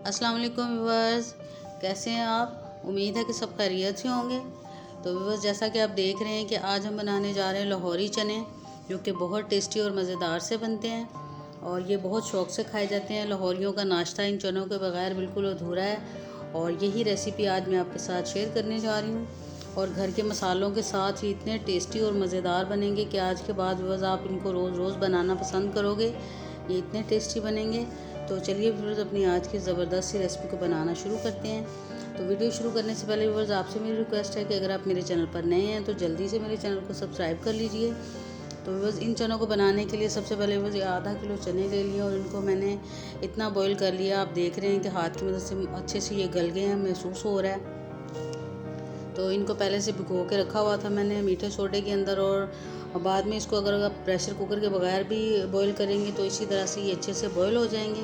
अस्सलाम वालेकुम व्यूअर्स, कैसे हैं आप। उम्मीद है कि सब खैरियत से होंगे। तो व्यूअर्स, जैसा कि आप देख रहे हैं कि आज हम बनाने जा रहे हैं लाहौरी चने, जो कि बहुत टेस्टी और मज़ेदार से बनते हैं और ये बहुत शौक़ से खाए जाते हैं। लाहौरियों का नाश्ता इन चनों के बगैर बिल्कुल अधूरा है और यही रेसिपी आज मैं आपके साथ शेयर करने जा रही हूँ। और घर के मसालों के साथ ही इतने टेस्टी और मज़ेदार बनेंगे कि आज के बाद व्यूअर्स आप इनको रोज़ रोज़ बनाना पसंद करोगे। ये इतने टेस्टी बनेंगे। तो चलिए व्यूअर्स, अपनी आज की ज़बरदस्त सी रेसिपी को बनाना शुरू करते हैं। तो वीडियो शुरू करने से पहले व्यूअर्स, आपसे मेरी रिक्वेस्ट है कि अगर आप मेरे चैनल पर नए हैं तो जल्दी से मेरे चैनल को सब्सक्राइब कर लीजिए। तो व्यूअर्स, इन चनों को बनाने के लिए सबसे पहले व्यूअर्स आधा किलो चने ले लिए और इनको मैंने इतना बॉईल कर लिया। आप देख रहे हैं कि हाथ की मदद से अच्छे से ये गल गए हैं, महसूस हो रहा है। तो इनको पहले से भिगो के रखा हुआ था मैंने मीठे सोडे के अंदर, और बाद में इसको अगर आप प्रेशर कुकर के बगैर भी बॉईल करेंगे तो इसी तरह से ये अच्छे से बॉईल हो जाएंगे।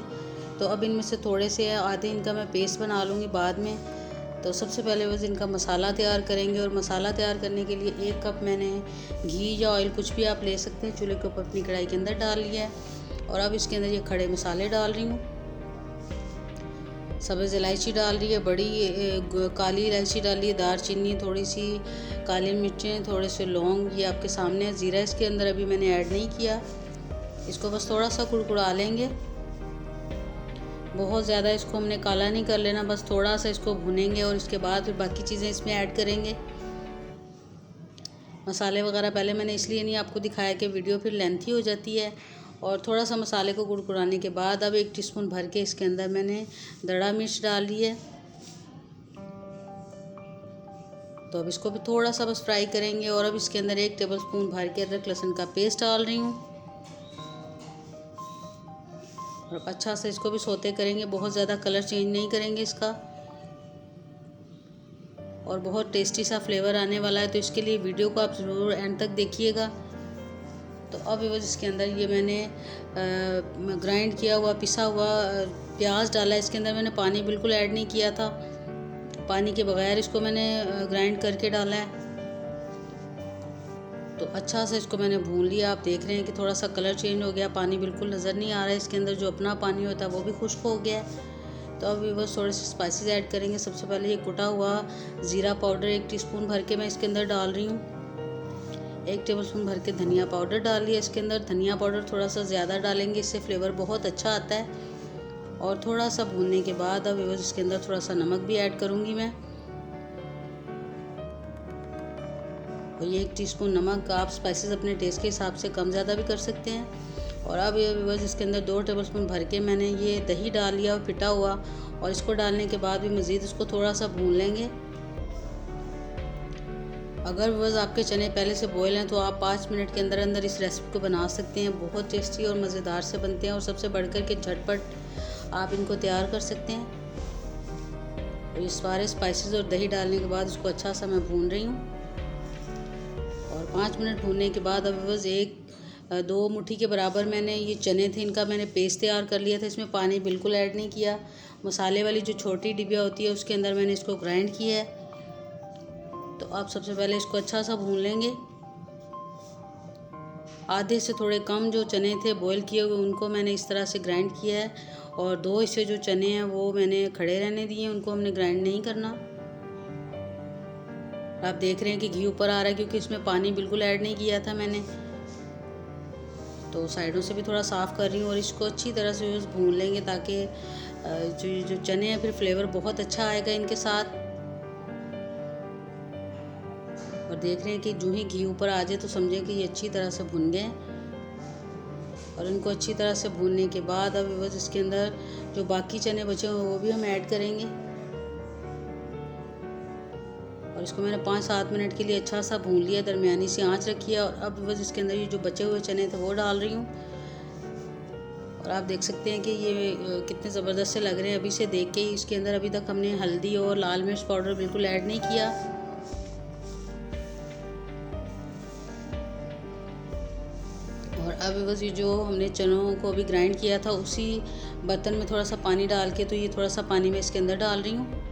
तो अब इनमें से थोड़े से आधे इनका मैं पेस्ट बना लूँगी बाद में। तो सबसे पहले बस इनका मसाला तैयार करेंगे, और मसाला तैयार करने के लिए 1 कप मैंने घी या ऑयल कुछ भी आप ले सकते हैं चूल्हे के ऊपर अपनी कढ़ाई के अंदर डाल लिया है। और अब इसके अंदर ये खड़े मसाले डाल रही हूँ। सब्ज़ इलायची डाल रही है, बड़ी काली इलायची डाली है, दारचीनी, थोड़ी सी काली मिर्चें, थोड़े से लौंग, ये आपके सामने है। ज़ीरा इसके अंदर अभी मैंने ऐड नहीं किया। इसको बस थोड़ा सा कुड़कुड़ा लेंगे, बहुत ज़्यादा इसको हमने काला नहीं कर लेना, बस थोड़ा सा इसको भुनेंगे और इसके बाद फिर बाकी चीज़ें इसमें ऐड करेंगे। मसाले वगैरह पहले मैंने इसलिए नहीं आपको दिखाया कि वीडियो फिर लेंथी हो जाती है। और थोड़ा सा मसाले को कुड़कुड़ाने के बाद अब 1 टीस्पून भर के इसके अंदर मैंने दड़ा मिर्च डाल ली है। तो अब इसको भी थोड़ा सा बस फ्राई करेंगे। और अब इसके अंदर 1 टेबलस्पून भर के अदरक लहसुन का पेस्ट डाल रही हूँ और अच्छा से इसको भी सौते करेंगे। बहुत ज़्यादा कलर चेंज नहीं करेंगे इसका, और बहुत टेस्टी सा फ्लेवर आने वाला है। तो इसके लिए वीडियो को आप ज़रूर एंड तक देखिएगा। तो अब बस इसके अंदर ये मैंने ग्राइंड किया हुआ पिसा हुआ प्याज डाला है। इसके अंदर मैंने पानी बिल्कुल ऐड नहीं किया था, पानी के बगैर इसको मैंने ग्राइंड करके डाला है। तो अच्छा से इसको मैंने भून लिया। आप देख रहे हैं कि थोड़ा सा कलर चेंज हो गया, पानी बिल्कुल नज़र नहीं आ रहा है इसके अंदर, जो अपना पानी होता है वो भी खुश्क हो गया है। तो अब बस थोड़े से स्पाइसेस ऐड करेंगे। सबसे पहले ये कुटा हुआ ज़ीरा पाउडर 1 टीस्पून भर के मैं इसके अंदर डाल रही हूँ। 1 टेबलस्पून भर के धनिया पाउडर डाल लिया इसके अंदर। धनिया पाउडर थोड़ा सा ज़्यादा डालेंगे, इससे फ्लेवर बहुत अच्छा आता है। और थोड़ा सा भूनने के बाद अब बस इसके अंदर थोड़ा सा नमक भी ऐड करूँगी मैं, और ये 1 टीस्पून नमक। आप स्पाइसेस अपने टेस्ट के हिसाब से कम ज़्यादा भी कर सकते हैं। और अब ये बस इसके अंदर 2 टेबलस्पून भर के मैंने ये दही डाल लिया और फिटा हुआ, और इसको डालने के बाद भी मज़ीद इसको थोड़ा सा भून लेंगे। अगर बस आपके चने पहले से बॉयल हैं तो आप 5 मिनट के अंदर अंदर इस रेसिपी को बना सकते हैं। बहुत टेस्टी और मज़ेदार से बनते हैं, और सबसे बढ़कर के झटपट आप इनको तैयार कर सकते हैं। और ये सारे स्पाइसेस और दही डालने के बाद इसको अच्छा सा मैं भून रही हूँ। और 5 मिनट भूनने के बाद अब बस 1-2 मुट्ठी के बराबर मैंने ये चने थे, इनका मैंने पेस्ट तैयार कर लिया था। इसमें पानी बिल्कुल ऐड नहीं किया। मसाले वाली जो छोटी डिबिया होती है उसके अंदर मैंने इसको ग्राइंड किया है। तो आप सबसे पहले इसको अच्छा सा भून लेंगे। आधे से थोड़े कम जो चने थे बॉईल किए हुए, उनको मैंने इस तरह से ग्राइंड किया है, और 2 हिस्से जो चने हैं वो मैंने खड़े रहने दिए, उनको हमने ग्राइंड नहीं करना। आप देख रहे हैं कि घी ऊपर आ रहा है, क्योंकि इसमें पानी बिल्कुल ऐड नहीं किया था मैंने। तो साइडों से भी थोड़ा साफ़ कर रही हूँ, और इसको अच्छी तरह से भून लेंगे ताकि जो चने हैं फिर फ्लेवर बहुत अच्छा आएगा इनके साथ। और देख रहे हैं कि जो ही घी ऊपर आ जाए तो समझें कि ये अच्छी तरह से भुन गए। और इनको अच्छी तरह से भूनने के बाद अब बस इसके अंदर जो बाकी चने बचे हुए वो भी हम ऐड करेंगे। और इसको मैंने 5-7 मिनट के लिए अच्छा सा भून लिया, दरमियानी सी आंच रखी है। और अब बस इसके अंदर ये जो बचे हुए चने थे वो डाल रही हूँ। और आप देख सकते हैं कि ये कितने ज़बरदस्त से लग रहे हैं अभी से देख के ही। इसके अंदर अभी तक हमने हल्दी और लाल मिर्च पाउडर बिल्कुल ऐड नहीं किया। और अब बस ये जो हमने चनों को अभी ग्राइंड किया था उसी बर्तन में थोड़ा सा पानी डाल के, तो ये थोड़ा सा पानी मैं इसके अंदर डाल रही हूँ।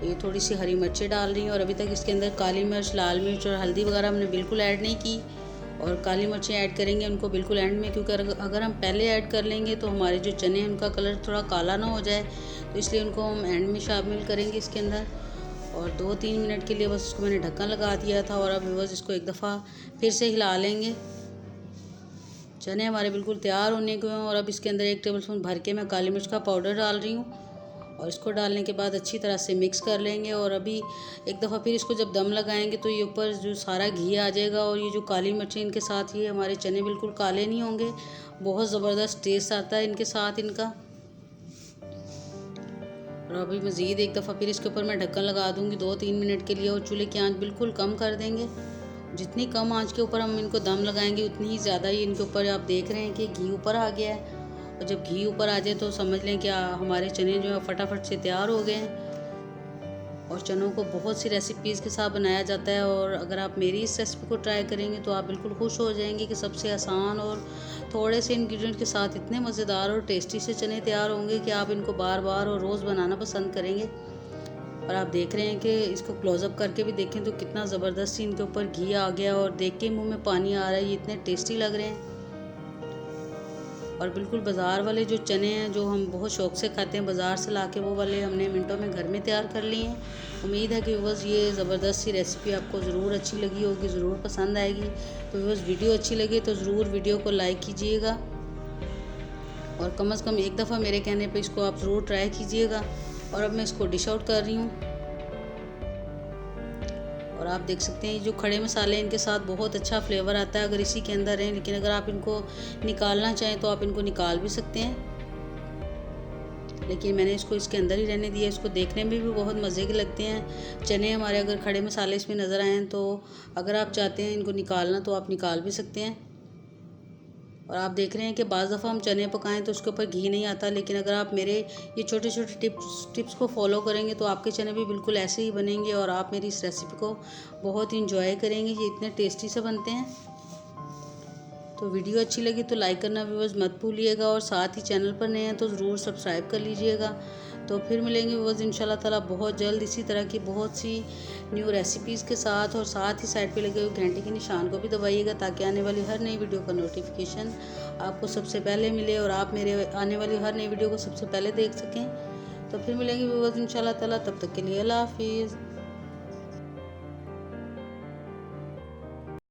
ये थोड़ी सी हरी मिर्चें डाल रही हूँ, और अभी तक इसके अंदर काली मिर्च, लाल मिर्च और हल्दी वगैरह हमने बिल्कुल ऐड नहीं की। और काली मिर्चें ऐड करेंगे उनको बिल्कुल एंड में, क्योंकि अगर हम पहले ऐड कर लेंगे तो हमारे जो चने हैं उनका कलर थोड़ा काला ना हो जाए। तो इसलिए उनको हम एंड में शामिल करेंगे इसके अंदर। और 2-3 मिनट के लिए बस इसको मैंने ढक्कन लगा दिया था। और अब व्यूअर्स इसको एक दफ़ा फिर से हिला लेंगे। चने हमारे बिल्कुल तैयार होने को हैं। और अब इसके अंदर 1 टेबल स्पून भर के मैं काली मिर्च का पाउडर डाल रही हूँ। और इसको डालने के बाद अच्छी तरह से मिक्स कर लेंगे। और अभी एक दफ़ा फिर इसको जब दम लगाएंगे तो ये ऊपर जो सारा घी आ जाएगा। और ये जो काली मिर्ची इनके साथ, ये हमारे चने बिल्कुल काले नहीं होंगे, बहुत ज़बरदस्त टेस्ट आता है इनके साथ इनका। और अभी मज़ीद एक दफ़ा फिर इसके ऊपर मैं ढक्कन लगा दूँगी 2-3 मिनट के लिए। और चूल्हे की आंच बिल्कुल कम कर देंगे। जितनी कम आंच के ऊपर हम इनको दम लगाएंगे उतनी ही ज़्यादा ही इनके ऊपर आप देख रहे हैं कि घी ऊपर आ गया है। और जब घी ऊपर आ जाए तो समझ लें कि हमारे चने जो है फटाफट से तैयार हो गए हैं। और चनों को बहुत सी रेसिपीज़ के साथ बनाया जाता है। और अगर आप मेरी इस रेसिपी को ट्राई करेंगे तो आप बिल्कुल खुश हो जाएंगे कि सबसे आसान और थोड़े से इंग्रेडिएंट के साथ इतने मज़ेदार और टेस्टी से चने तैयार होंगे कि आप इनको बार बार और रोज़ बनाना पसंद करेंगे। और आप देख रहे हैं कि इसको क्लोज़अप करके भी देखें तो कितना ज़बरदस्त इनके ऊपर घी आ गया। और देख के मुंह में पानी आ रहा है, ये इतने टेस्टी लग रहे हैं। और बिल्कुल बाज़ार वाले जो चने हैं जो हम बहुत शौक़ से खाते हैं बाज़ार से लाके, वो वाले हमने मिनटों में घर में तैयार कर लिए हैं। उम्मीद है कि बस ये ज़बरदस्त सी रेसिपी आपको ज़रूर अच्छी लगी होगी, ज़रूर पसंद आएगी। तो बस वीडियो अच्छी लगे तो ज़रूर वीडियो को लाइक कीजिएगा। और कम से कम एक दफ़ा मेरे कहने पे इसको आप ज़रूर ट्राई कीजिएगा। और अब मैं इसको डिश आउट कर रही हूँ। और आप देख सकते हैं जो खड़े मसाले इनके साथ बहुत अच्छा फ्लेवर आता है अगर इसी के अंदर है। लेकिन अगर आप इनको निकालना चाहें तो आप इनको निकाल भी सकते हैं। लेकिन मैंने इसको इसके अंदर ही रहने दिया। इसको देखने में भी बहुत मज़े के लगते हैं चने हमारे। अगर खड़े मसाले इसमें नज़र आएँ तो अगर आप चाहते हैं इनको निकालना तो आप निकाल भी सकते हैं। और आप देख रहे हैं कि बाज़ दफ़ा हम चने पकाएं तो उसके ऊपर घी नहीं आता। लेकिन अगर आप मेरे ये छोटे छोटे टिप्स को फॉलो करेंगे तो आपके चने भी बिल्कुल ऐसे ही बनेंगे। और आप मेरी इस रेसिपी को बहुत इंजॉय करेंगे, ये इतने टेस्टी से बनते हैं। तो वीडियो अच्छी लगी तो लाइक करना व्यूअर्स मत भूलिएगा। और साथ ही चैनल पर नए हैं तो ज़रूर सब्सक्राइब कर लीजिएगा। तो फिर मिलेंगे व्यूअर्स इंशाल्लाह ताला बहुत जल्द इसी तरह की बहुत सी न्यू रेसिपीज़ के साथ। और साथ ही साइड पे लगे हुए घंटे के निशान को भी दबाइएगा ताकि आने वाली हर नई वीडियो का नोटिफिकेशन आपको सबसे पहले मिले और आप मेरे आने वाली हर नई वीडियो को सबसे पहले देख सकें। तो फिर मिलेंगे व्यूअर्स इंशाल्लाह ताला, तब तक के लिए अल्लाह हाफिज़।